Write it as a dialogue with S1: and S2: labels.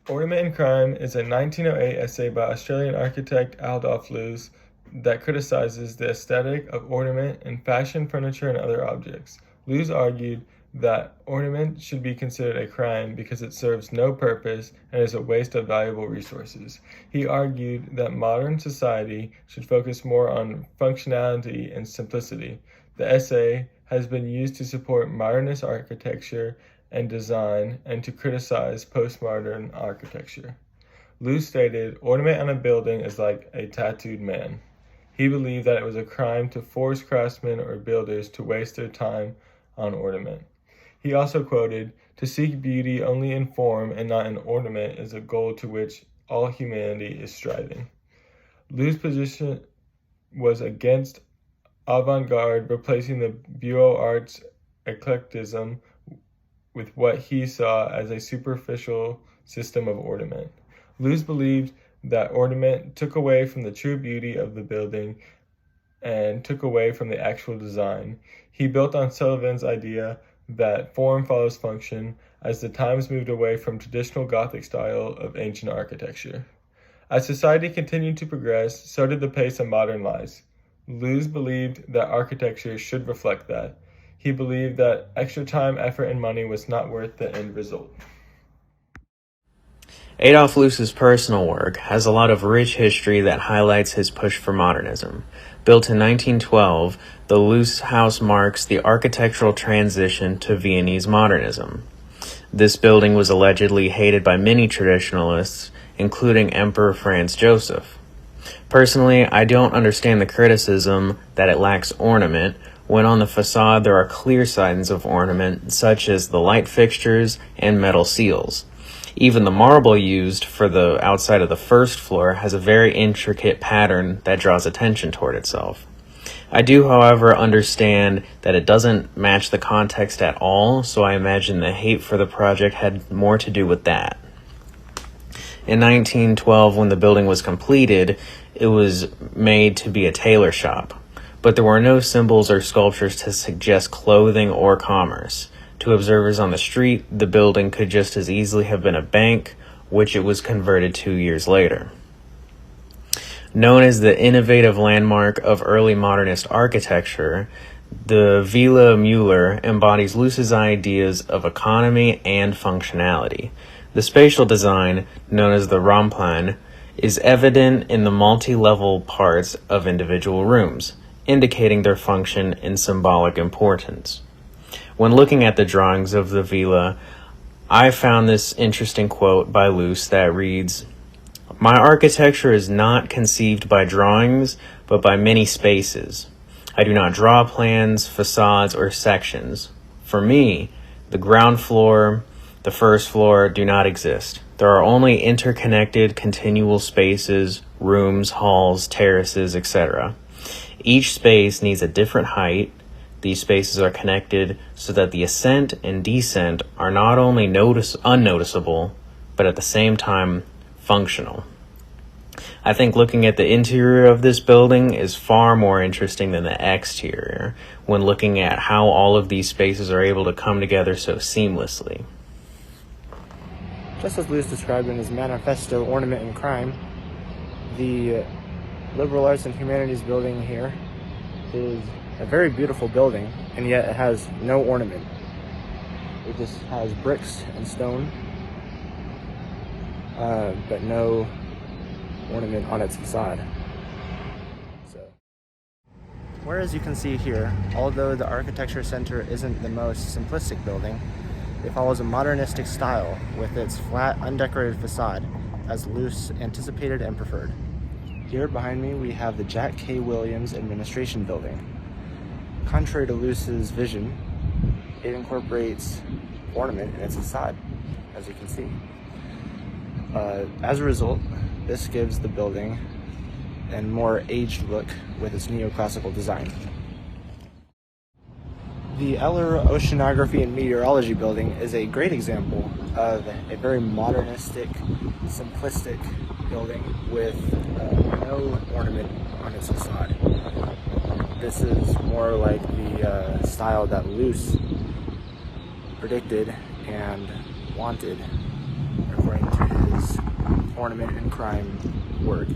S1: Ornament and Crime is a 1908 essay by Australian architect Adolf Loos that criticizes the aesthetic of ornament in fashion, furniture, and other objects. Loos argued that ornament should be considered a crime because it serves no purpose and is a waste of valuable resources. He argued that modern society should focus more on functionality and simplicity. The essay has been used to support modernist architecture and design and to criticize postmodern architecture. Lou stated, "Ornament on a building is like a tattooed man." He believed that it was a crime to force craftsmen or builders to waste their time on ornament. He also quoted, "To seek beauty only in form and not in ornament is a goal to which all humanity is striving." Lou's position was against avant-garde, replacing the Beaux Arts eclecticism with what he saw as a superficial system of ornament. Luz believed that ornament took away from the true beauty of the building and took away from the actual design. He built on Sullivan's idea that form follows function as the times moved away from traditional Gothic style of ancient architecture. As society continued to progress, so did the pace of modern life. Luz believed that architecture should reflect that. He believed that extra time, effort, and money was not worth the end result.
S2: Adolf Loos's personal work has a lot of rich history that highlights his push for modernism. Built in 1912, the Loos House marks the architectural transition to Viennese modernism. This building was allegedly hated by many traditionalists, including Emperor Franz Joseph. Personally, I don't understand the criticism that it lacks ornament, when on the facade there are clear signs of ornament, such as the light fixtures and metal seals. Even the marble used for the outside of the first floor has a very intricate pattern that draws attention toward itself. I do, however, understand that it doesn't match the context at all, so I imagine the hate for the project had more to do with that. In 1912, when the building was completed, it was made to be a tailor shop, but there were no symbols or sculptures to suggest clothing or commerce. To observers on the street, the building could just as easily have been a bank, which it was converted 2 years later. Known as the innovative landmark of early modernist architecture, the Villa Mueller embodies Loos's ideas of economy and functionality. The spatial design, known as the Raumplan, is evident in the multi-level parts of individual rooms, indicating their function and symbolic importance. When looking at the drawings of the villa, I found this interesting quote by Loos that reads, "My architecture is not conceived by drawings, but by many spaces. I do not draw plans, facades, or sections. For me, the ground floor, the first floor do not exist. There are only interconnected continual spaces, rooms, halls, terraces, etc. Each space needs a different height. These spaces are connected so that the ascent and descent are not only unnoticeable, but at the same time functional." I think looking at the interior of this building is far more interesting than the exterior, when looking at how all of these spaces are able to come together so seamlessly.
S3: Just as Loos described in his manifesto, Ornament and Crime, the Liberal Arts and Humanities building here is a very beautiful building, and yet it has no ornament. It just has bricks and stone, but no ornament on its facade. Whereas you can see here, although the Architecture Center isn't the most simplistic building, it follows a modernistic style with its flat, undecorated facade, as Loos anticipated and preferred. Here behind me we have the Jack K. Williams Administration Building. Contrary to Loos's vision, it incorporates ornament in its facade, as you can see. As a result, this gives the building a more aged look with its neoclassical design. The Eller Oceanography and Meteorology Building is a great example of a very modernistic, simplistic building with no ornament on its facade. This is more like the style that Loos predicted and wanted, according to his
S4: ornament and crime work.